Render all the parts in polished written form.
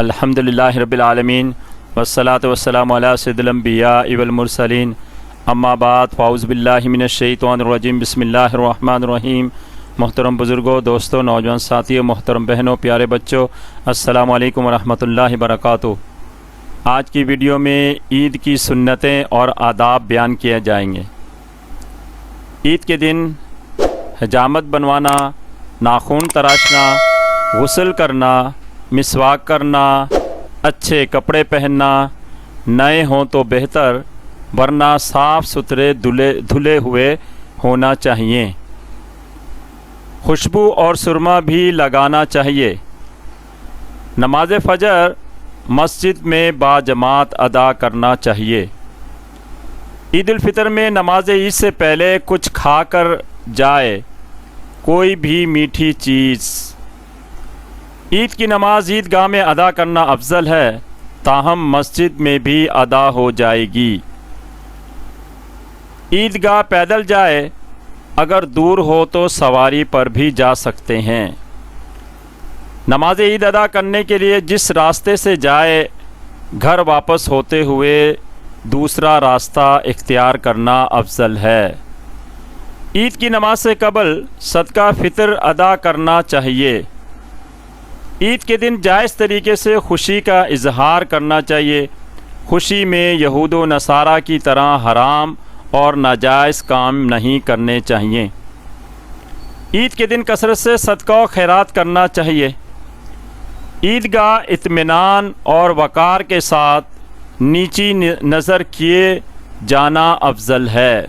الحمدللہ رب العالمین والصلاة والسلام علی سید الانبیاء والمرسلین اما بعد فاعوذ باللہ من الشیطان الرجیم بسم اللہ الرحمن الرحیم۔ محترم بزرگوں، دوستوں، نوجوان ساتھیوں، محترم بہنوں، پیارے بچوں، السلام علیکم ورحمۃ اللہ وبرکاتہ۔ آج کی ویڈیو میں عید کی سنتیں اور آداب بیان کیے جائیں گے۔ عید کے دن حجامت بنوانا، ناخن تراشنا، غسل کرنا، مسواک کرنا، اچھے کپڑے پہننا، نئے ہوں تو بہتر ورنہ صاف ستھرے دھلے ہوئے ہونا چاہیے۔ خوشبو اور سرما بھی لگانا چاہیے۔ نماز فجر مسجد میں باجماعت ادا کرنا چاہیے۔ عید الفطر میں نماز عید سے پہلے کچھ کھا کر جائے، کوئی بھی میٹھی چیز۔ عید کی نماز عیدگاہ میں ادا کرنا افضل ہے، تاہم مسجد میں بھی ادا ہو جائے گی۔ عیدگاہ پیدل جائے، اگر دور ہو تو سواری پر بھی جا سکتے ہیں۔ نماز عید ادا کرنے کے لیے جس راستے سے جائے، گھر واپس ہوتے ہوئے دوسرا راستہ اختیار کرنا افضل ہے۔ عید کی نماز سے قبل صدقہ فطر ادا کرنا چاہیے۔ عید کے دن جائز طریقے سے خوشی کا اظہار کرنا چاہیے۔ خوشی میں یہود و نصارہ کی طرح حرام اور ناجائز کام نہیں کرنے چاہیے۔ عید کے دن کثرت سے صدقہ و خیرات کرنا چاہیے۔ عیدگاہ اطمینان اور وقار کے ساتھ نیچی نظر کیے جانا افضل ہے۔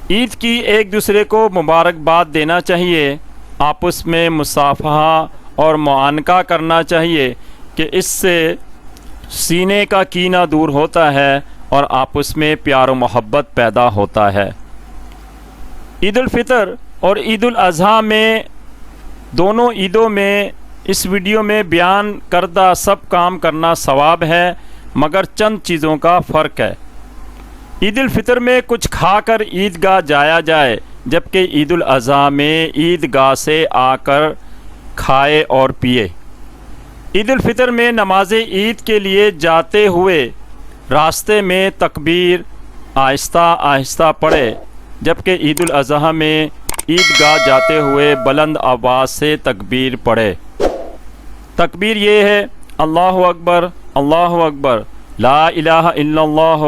عید کی ایک دوسرے کو مبارکباد دینا چاہیے۔ آپس میں مصافحہ اور معانقہ کرنا چاہیے کہ اس سے سینے کا کینہ دور ہوتا ہے اور آپس میں پیار و محبت پیدا ہوتا ہے۔ عید الفطر اور عید الاضحیٰ میں دونوں عیدوں میں اس ویڈیو میں بیان کردہ سب کام کرنا ثواب ہے، مگر چند چیزوں کا فرق ہے۔ عید الفطر میں کچھ کھا کر عیدگاہ جایا جائے، جبکہ عید الاضحیٰ میں عیدگاہ سے آ کر کھائے اور پیے۔ عید الفطر میں نماز عید کے لیے جاتے ہوئے راستے میں تکبیر آہستہ آہستہ پڑھے، جبکہ عید الاضحیٰ میں عیدگاہ جاتے ہوئے بلند آواز سے تکبیر پڑھے۔ تکبیر یہ ہے: اللہ اکبر، اللہ اکبر، لا الہ الا اللہ،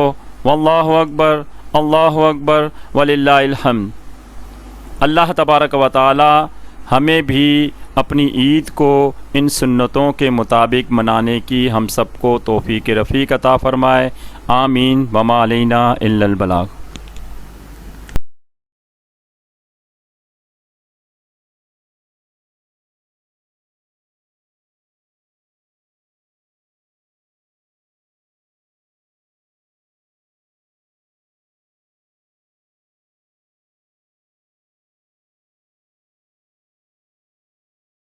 واللہ اکبر، اللہ اکبر، وللہ الحمد۔ اللہ تبارک و تعالی ہمیں بھی اپنی عید کو ان سنتوں کے مطابق منانے کی ہم سب کو توفیق رفیق عطا فرمائے۔ آمین۔ وما علینا الا البلاغ۔